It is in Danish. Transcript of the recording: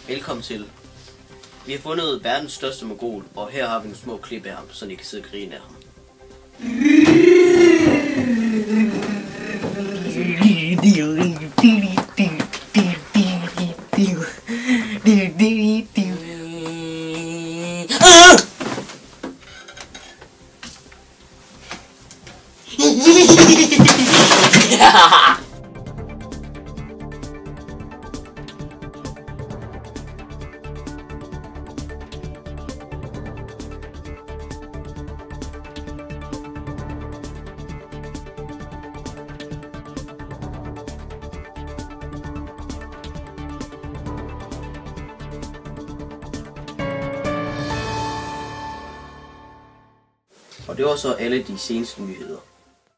Velkommen til. Vi har fundet verdens største mogol, og her har vi nogle små klip af ham, så I kan sidde og grine af ham. Og det var så alle de seneste nyheder.